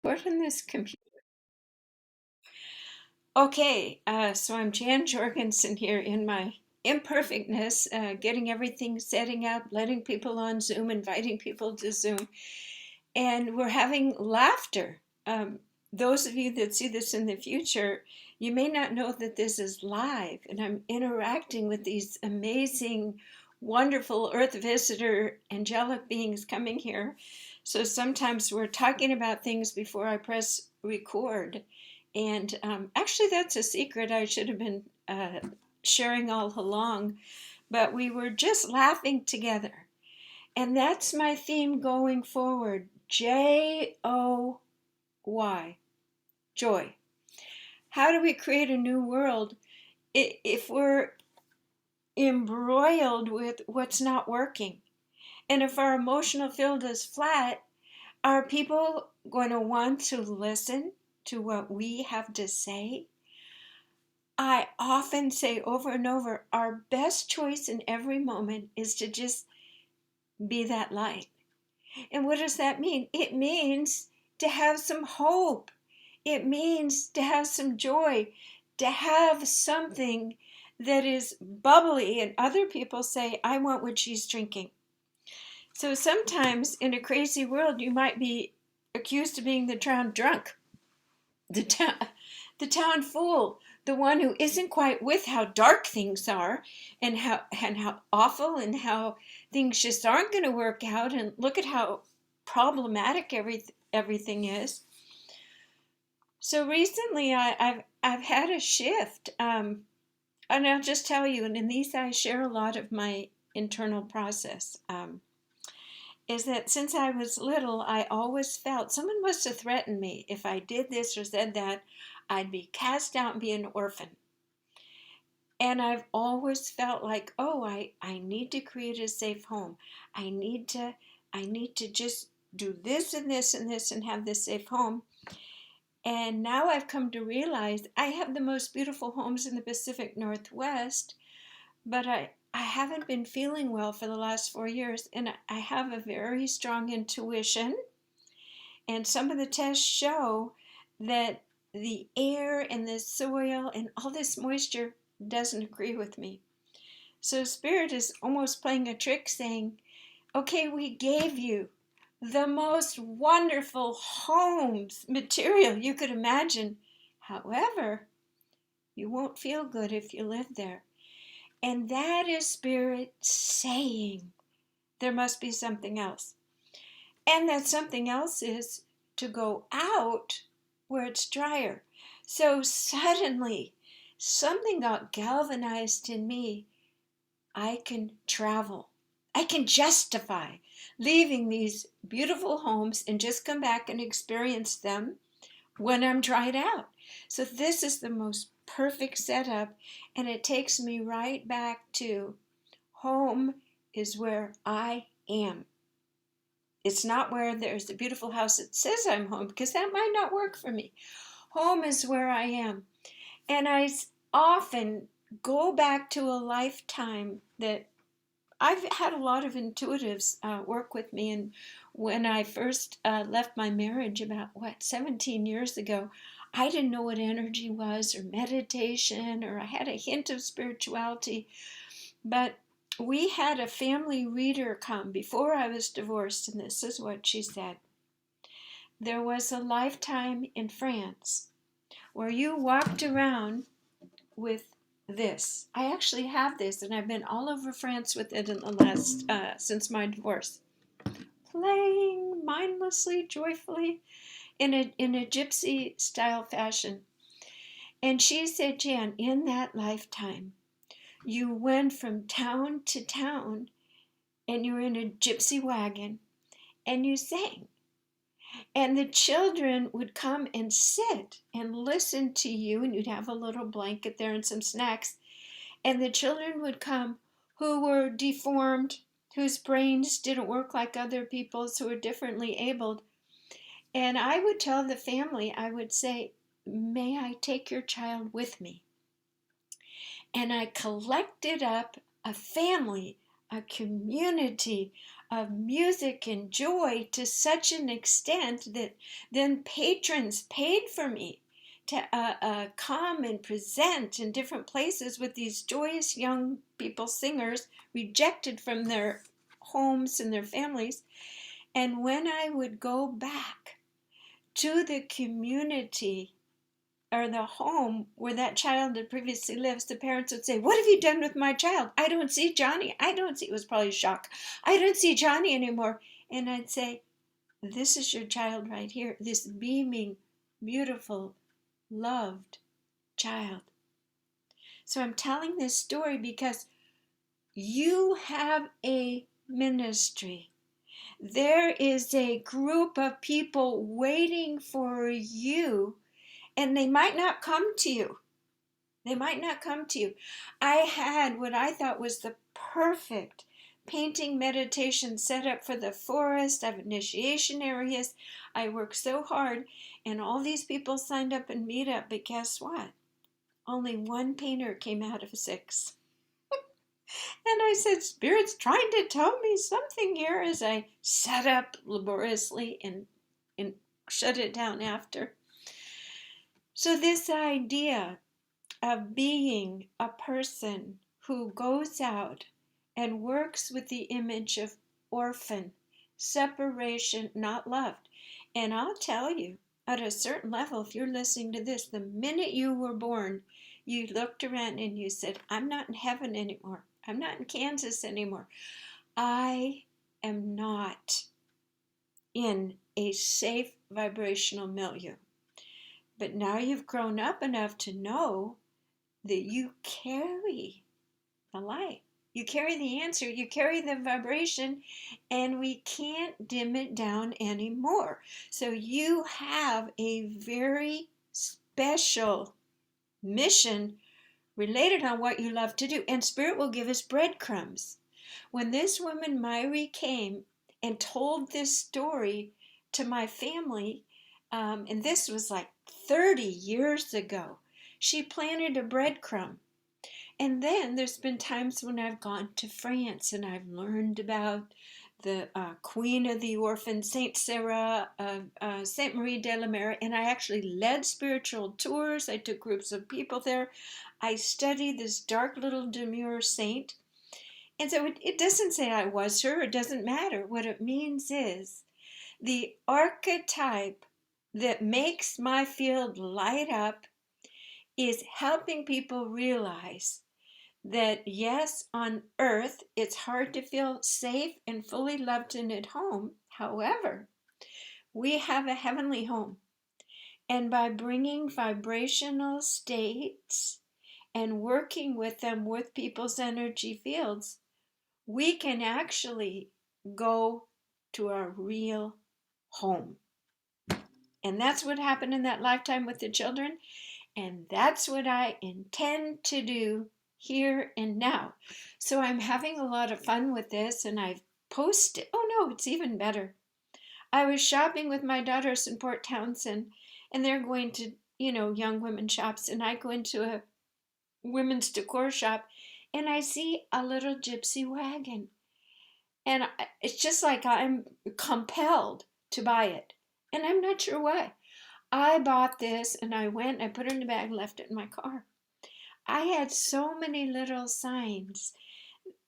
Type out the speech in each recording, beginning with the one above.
What in this computer? Okay, so I'm Jan Jorgensen here in my imperfectness, getting everything setting up, letting people on Zoom, inviting people to Zoom, and we're having laughter. Those of you that see this in the future, you may not know that this is live, and I'm interacting with these amazing, wonderful Earth visitor angelic beings coming here. So sometimes we're talking about things before I press record. And actually, that's a secret I should have been sharing all along, but we were just laughing together. And that's my theme going forward. Joy. Joy. How do we create a new world if we're embroiled with what's not working? And if our emotional field is flat, are people going to want to listen to what we have to say? I often say over and over, our best choice in every moment is to just be that light. And what does that mean? It means to have some hope. It means to have some joy, to have something that is bubbly. And other people say, I want what she's drinking. So sometimes in a crazy world, you might be accused of being the town drunk, the town, the town fool, the one who isn't quite with how dark things are and how awful and how things just aren't going to work out. And look at how problematic everything is. So recently, I've had a shift, and I'll just tell you. And in these, I share a lot of my internal process. Is that since I was little, I always felt someone must have threatened me. If I did this or said that, I'd be cast out and be an orphan. And I've always felt like, oh, I need to create a safe home. I need to I need to just do this and this and this and have this safe home. And now I've come to realize I have the most beautiful homes in the Pacific Northwest, but I haven't been feeling well for the last 4 years, and I have a very strong intuition. And some of the tests show that the air and the soil and all this moisture doesn't agree with me. So Spirit is almost playing a trick saying, okay, we gave you the most wonderful homes, material you could imagine. However, you won't feel good if you live there. And that is Spirit saying there must be something else. And that something else is to go out where it's drier. So suddenly, something got galvanized in me. I can travel. I can justify leaving these beautiful homes and just come back and experience them when I'm dried out. So this is the most perfect setup, and it takes me right back to home is where I am. It's not where there's a beautiful house that says I'm home, because that might not work for me. Home is where I am. And I often go back to a lifetime that I've had a lot of intuitives work with me. And when I first left my marriage about, 17 years ago, I didn't know what energy was or meditation, or I had a hint of spirituality. But we had a family reader come before I was divorced, and this is what she said. There was a lifetime in France where you walked around with this. I actually have this, and I've been all over France with it in the last, since my divorce. Playing mindlessly, joyfully, in a gypsy style fashion. And she said, Jan, in that lifetime, you went from town to town, and you were in a gypsy wagon, and you sang. And the children would come and sit and listen to you, and you'd have a little blanket there and some snacks. And the children would come who were deformed, whose brains didn't work like other people's, who were differently abled. And I would tell the family, I would say, may I take your child with me? And I collected up a family, a community of music and joy to such an extent that then patrons paid for me to come and present in different places with these joyous young people, singers, rejected from their homes and their families. And when I would go back to the community or the home where that child had previously lived, the parents would say, "What have you done with my child? I don't see Johnny. I don't see," it was probably a shock. "I don't see Johnny anymore." And I'd say, "This is your child right here, this beaming, beautiful, loved child." So I'm telling this story because you have a ministry. There is a group of people waiting for you, and they might not come to you. They might not come to you. I had what I thought was the perfect painting meditation set up for the forest. I have initiation areas. I worked so hard, and all these people signed up and meet up, but guess what? Only one painter came out of 6. And I said, Spirit's trying to tell me something here, as I set up laboriously and shut it down after. So this idea of being a person who goes out and works with the image of orphan, separation, not loved. And I'll tell you, at a certain level, if you're listening to this, the minute you were born, you looked around and you said, "I'm not in heaven anymore. I'm not in Kansas anymore. I am not in a safe vibrational milieu." But now you've grown up enough to know that you carry the light. You carry the answer, you carry the vibration, and we can't dim it down anymore. So you have a very special mission related on what you love to do. And Spirit will give us breadcrumbs. When this woman, Myri, came and told this story to my family, and this was like 30 years ago, she planted a breadcrumb. And then there's been times when I've gone to France and I've learned about the Queen of the Orphans, Saint Sarah, Saint Marie de la Mer, and I actually led spiritual tours. I took groups of people there. I studied this dark little demure saint. And so it doesn't say I was her. It doesn't matter. What it means is the archetype that makes my field light up is helping people realize that yes, on earth, it's hard to feel safe and fully loved and at home. However, we have a heavenly home. And by bringing vibrational states and working with them with people's energy fields, we can actually go to our real home. And that's what happened in that lifetime with the children. And that's what I intend to do here and now. So I'm having a lot of fun with this, and I've posted. Oh no, it's even better. I was shopping with my daughters in Port Townsend, and they're going to, young women shops, and I go into a women's decor shop, and I see a little gypsy wagon. And it's just like I'm compelled to buy it. And I'm not sure why. I bought this and I went, I put it in the bag, left it in my car. I had so many little signs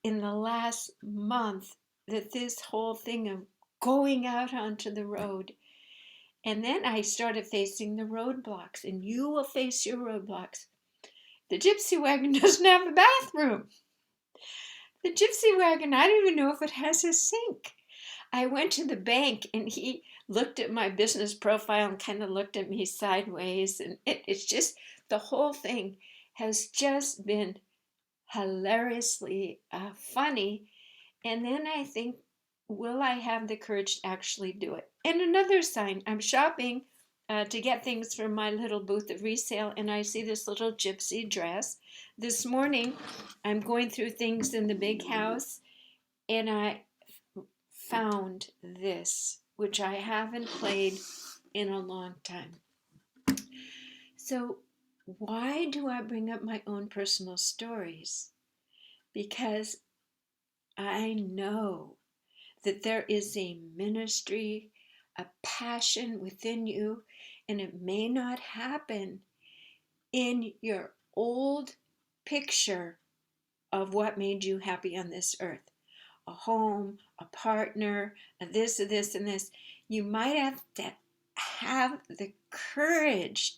in the last month that this whole thing of going out onto the road. And then I started facing the roadblocks, and you will face your roadblocks. The gypsy wagon doesn't have a bathroom. The gypsy wagon, I don't even know if it has a sink. I went to the bank and he looked at my business profile and kind of looked at me sideways. And it's just, the whole thing has just been hilariously funny. And then I think, will I have the courage to actually do it? And another sign, I'm shopping to get things for my little booth of resale, and I see this little gypsy dress. This morning, I'm going through things in the big house, and I found this, which I haven't played in a long time. So why do I bring up my own personal stories? Because I know that there is a ministry, a passion within you, and it may not happen in your old picture of what made you happy on this earth. A home, a partner, a this, and this. You might have to have the courage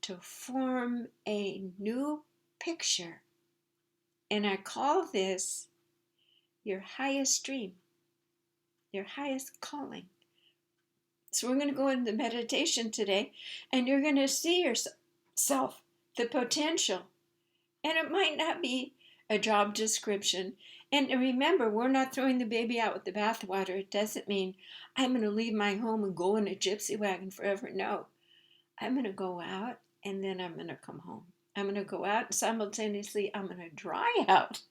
to form a new picture. And I call this your highest dream, your highest calling. So we're going to go into meditation today, and you're going to see yourself, the potential. And it might not be a job description. And remember, we're not throwing the baby out with the bathwater. It doesn't mean I'm going to leave my home and go in a gypsy wagon forever. No, I'm going to go out and then I'm going to come home. I'm going to go out and simultaneously I'm going to dry out.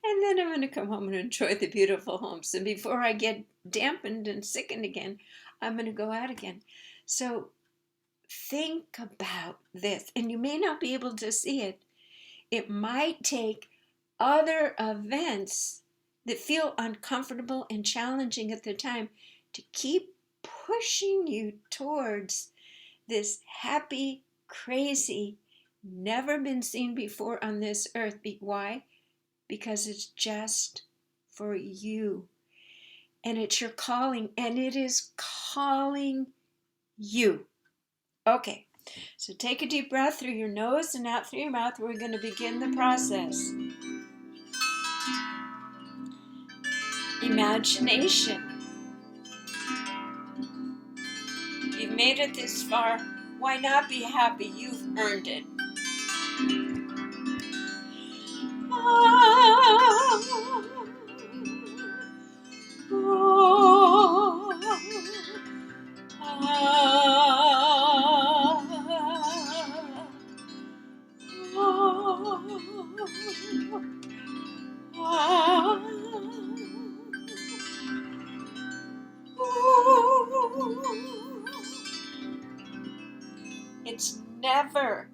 And then I'm going to come home and enjoy the beautiful homes. And before I get dampened and sickened again, I'm going to go out again. So think about this. And you may not be able to see it. It might take other events that feel uncomfortable and challenging at the time to keep pushing you towards this happy, crazy, never been seen before on this earth. Why? Because it's just for you. And it's your calling, and it is calling you. Okay, so take a deep breath through your nose and out through your mouth. We're going to begin the process. Imagination. You've made it this far. Why not be happy? You've earned it. It's never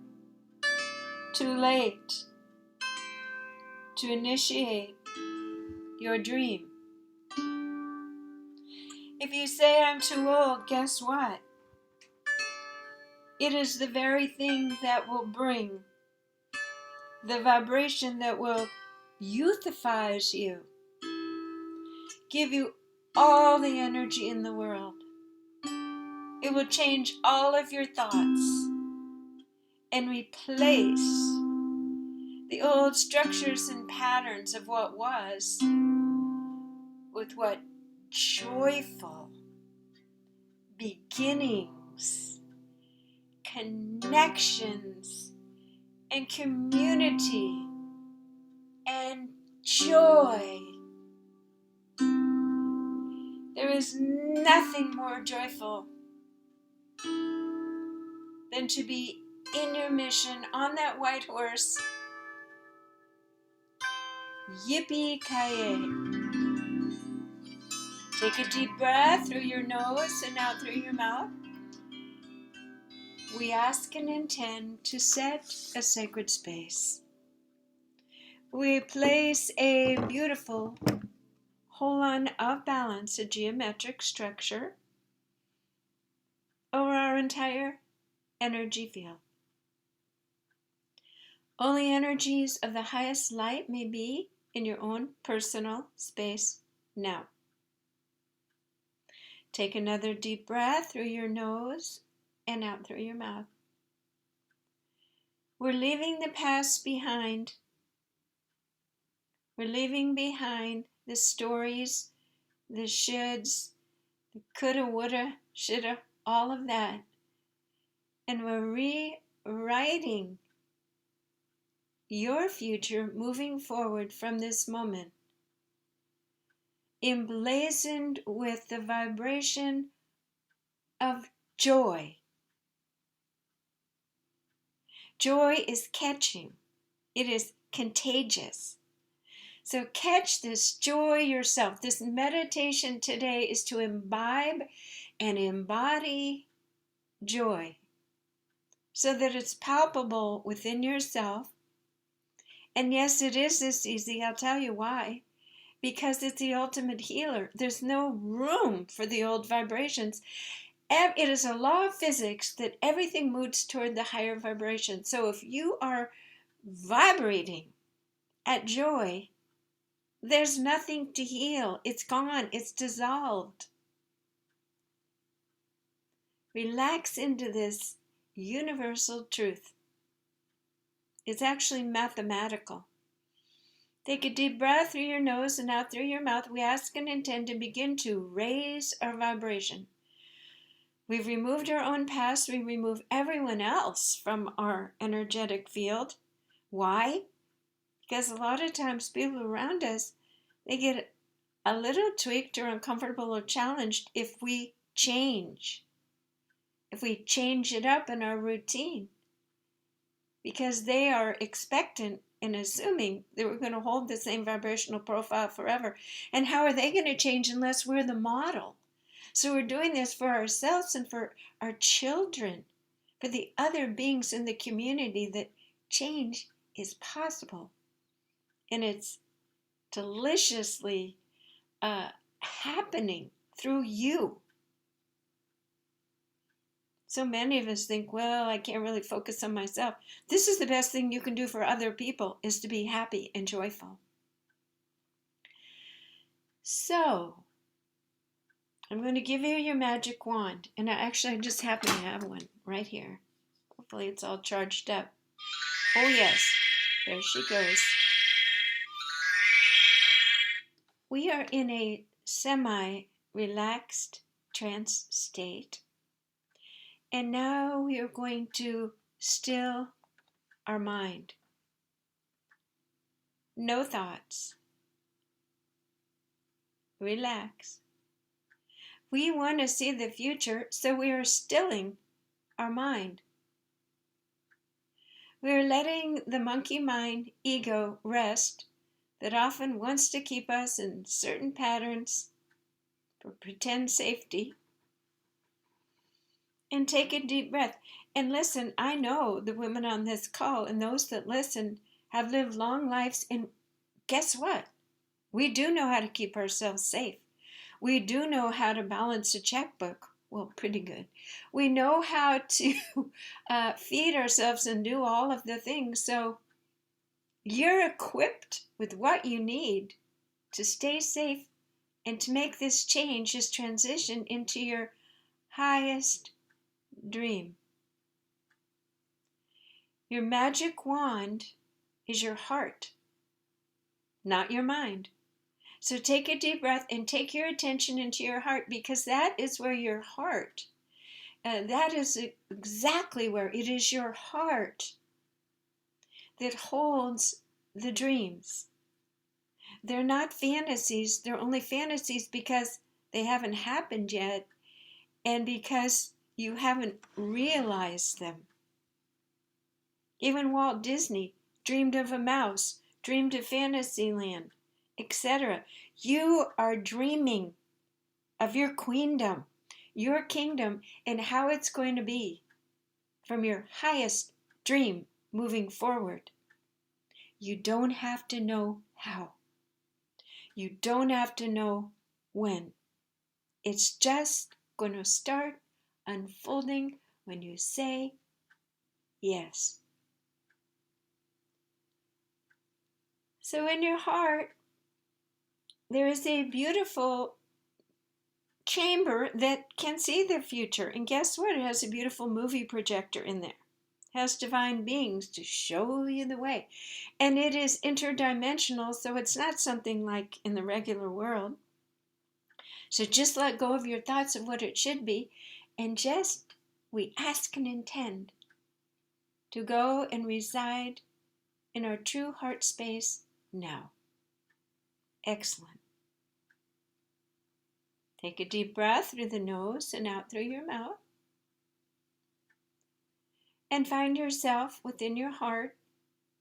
too late to initiate your dream. If you say I'm too old, guess what? It is the very thing that will bring the vibration that will youthifies you, give you all the energy in the world. It will change all of your thoughts and replace the old structures and patterns of what was with what joyful beginnings, connections, and community and joy. There is nothing more joyful than to be in your mission on that white horse. Yippee-ki-yay. Take a deep breath through your nose and out through your mouth. We ask and intend to set a sacred space. We place a beautiful holon of balance, a geometric structure, over our entire energy field. Only energies of the highest light may be in your own personal space now. Take another deep breath through your nose and out through your mouth. We're leaving the past behind. We're leaving behind the stories, the shoulds, the coulda, woulda, shoulda, all of that. And we're rewriting your future moving forward from this moment, emblazoned with the vibration of joy. Joy is catching. It is contagious. So catch this joy yourself. This meditation today is to imbibe and embody joy so that it's palpable within yourself. And yes, it is this easy. I'll tell you why. because it's the ultimate healer. There's no room for the old vibrations. It is a law of physics that everything moves toward the higher vibration. So if you are vibrating at joy, there's nothing to heal. It's gone. It's dissolved. Relax into this universal truth. It's actually mathematical. Take a deep breath through your nose and out through your mouth. We ask and intend to begin to raise our vibration. We've removed our own past. We remove everyone else from our energetic field. Why? Because a lot of times people around us, they get a little tweaked or uncomfortable or challenged if we change. If we change it up in our routine. Because they are expectant and assuming that we're going to hold the same vibrational profile forever. And how are they going to change unless we're the model? So we're doing this for ourselves and for our children, for the other beings in the community, that change is possible. And it's deliciously happening through you. So many of us think, well, I can't really focus on myself. This is the best thing you can do for other people, is to be happy and joyful. So, I'm going to give you your magic wand. And I just happen to have one right here. Hopefully it's all charged up. Oh yes, there she goes. We are in a semi-relaxed trance state. And now we are going to still our mind. No thoughts. Relax. We want to see the future, so we are stilling our mind. We are letting the monkey mind, ego, rest, that often wants to keep us in certain patterns for pretend safety. And take a deep breath. And listen, I know the women on this call and those that listen have lived long lives, and guess what? We do know how to keep ourselves safe. We do know how to balance a checkbook. Well, pretty good. We know how to feed ourselves and do all of the things. So you're equipped with what you need to stay safe and to make this change, this transition into your highest dream. Your magic wand is your heart, not your mind. So take a deep breath and take your attention into your heart, because that is where your heart, that is exactly where it is your heart that holds the dreams. They're not fantasies. They're only fantasies because they haven't happened yet and because you haven't realized them. Even Walt Disney dreamed of a mouse, dreamed of Fantasyland, etc. You are dreaming of your queendom, your kingdom, and how it's going to be from your highest dream moving forward. You don't have to know how. You don't have to know when. It's just going to start unfolding when you say yes. So in your heart, there is a beautiful chamber that can see the future. And guess what? It has a beautiful movie projector in there. It has divine beings to show you the way. And it is interdimensional, so it's not something like in the regular world. So just let go of your thoughts of what it should be, and just, we ask and intend to go and reside in our true heart space now. Excellent. Take a deep breath through the nose and out through your mouth. And find yourself within your heart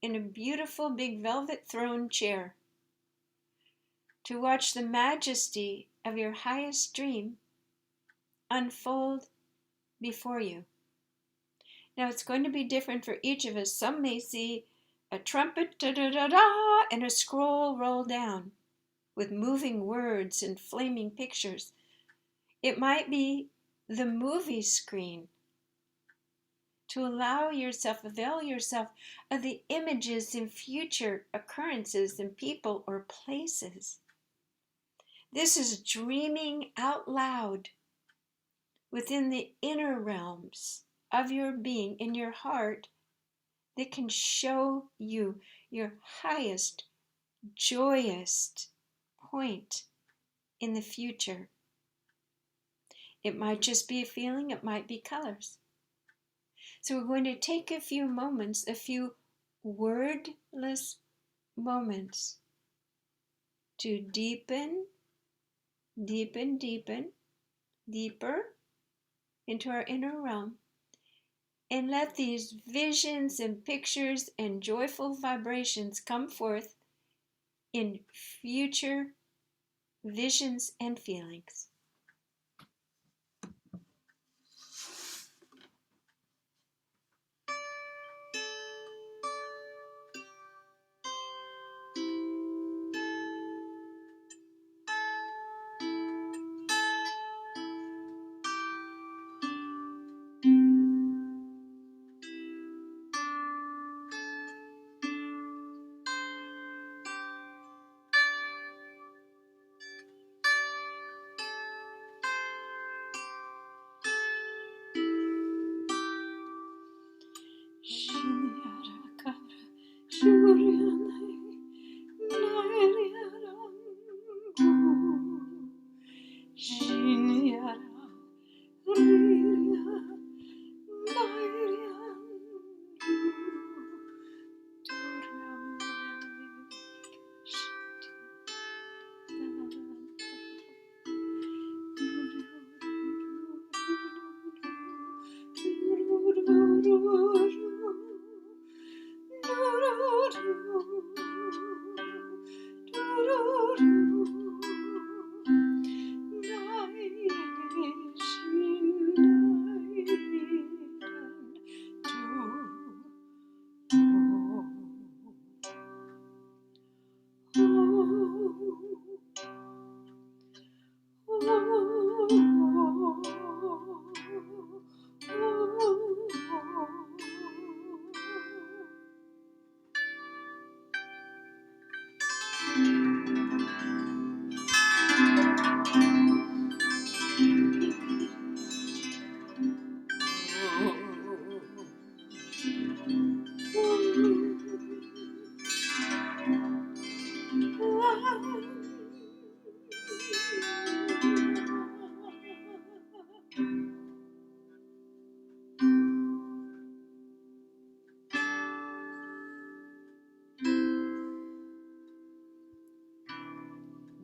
in a beautiful big velvet throne chair to watch the majesty of your highest dream unfold before you. Now it's going to be different for each of us. Some may see a trumpet, da-da-da-da, and a scroll roll down with moving words and flaming pictures. It might be the movie screen. To avail yourself of the images and future occurrences in people or places. This is dreaming out loud within the inner realms of your being, in your heart, that can show you your highest, joyous point in the future. It might just be a feeling, it might be colors. So we're going to take a few moments, a few wordless moments to deepen, deepen, deepen, deeper into our inner realm, and let these visions and pictures and joyful vibrations come forth in future visions and feelings.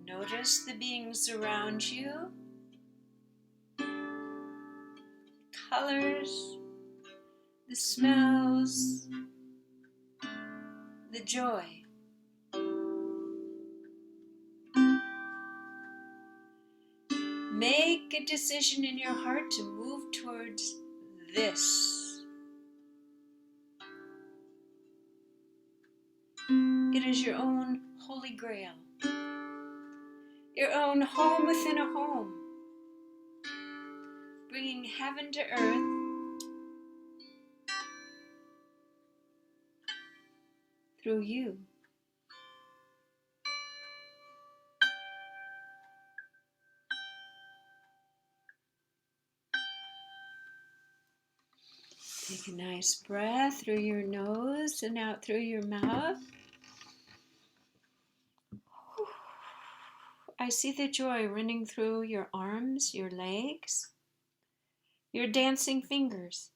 Notice the beings around you, colors, the smells, the joy. Make a decision in your heart to move towards this. It is your own holy grail, your own home within a home, bringing heaven to earth through you. Take a nice breath through your nose and out through your mouth. I see the joy running through your arms, your legs, your dancing fingers,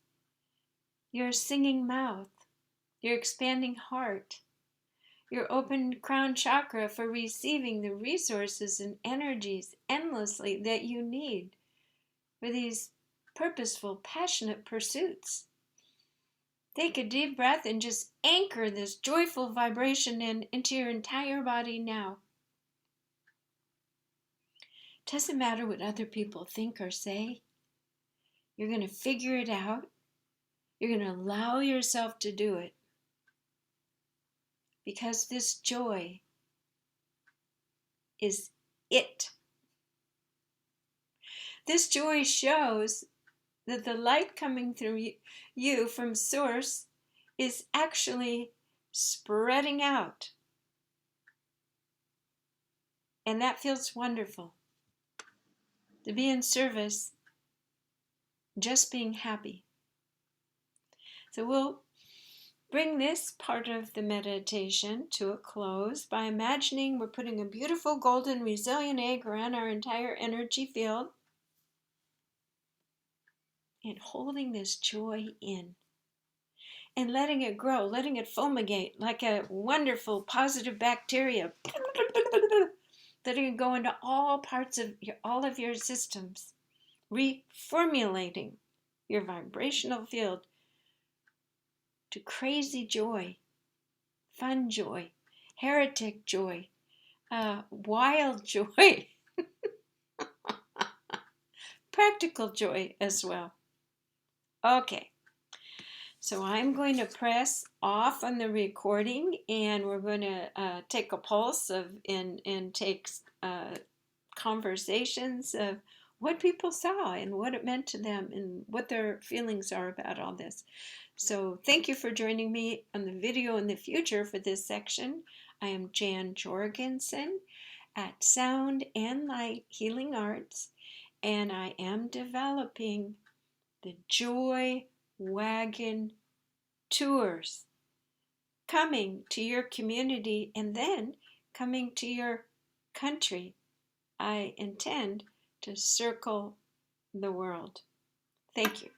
your singing mouth, your expanding heart, your open crown chakra for receiving the resources and energies endlessly that you need for these purposeful, passionate pursuits. Take a deep breath and just anchor this joyful vibration into your entire body now. Doesn't matter what other people think or say. You're going to figure it out. You're going to allow yourself to do it. Because this joy is it. This joy shows that the light coming through you from source is actually spreading out. And that feels wonderful. To be in service, just being happy. So we'll bring this part of the meditation to a close by imagining we're putting a beautiful golden resilient egg around our entire energy field and holding this joy in and letting it grow, letting it fulmigate like a wonderful positive bacteria, letting it go into all parts of all of your systems, reformulating your vibrational field to crazy joy, fun joy, heretic joy, wild joy, practical joy as well. Okay, so I'm going to press off on the recording, and we're going to take a pulse of and take conversations of what people saw and what it meant to them and what their feelings are about all this. So thank you for joining me on the video in the future for this section. I am Jan Jorgensen at Sound and Light Healing Arts, and I am developing the Joy Wagon tours, coming to your community and then coming to your country. I intend to circle the world. Thank you.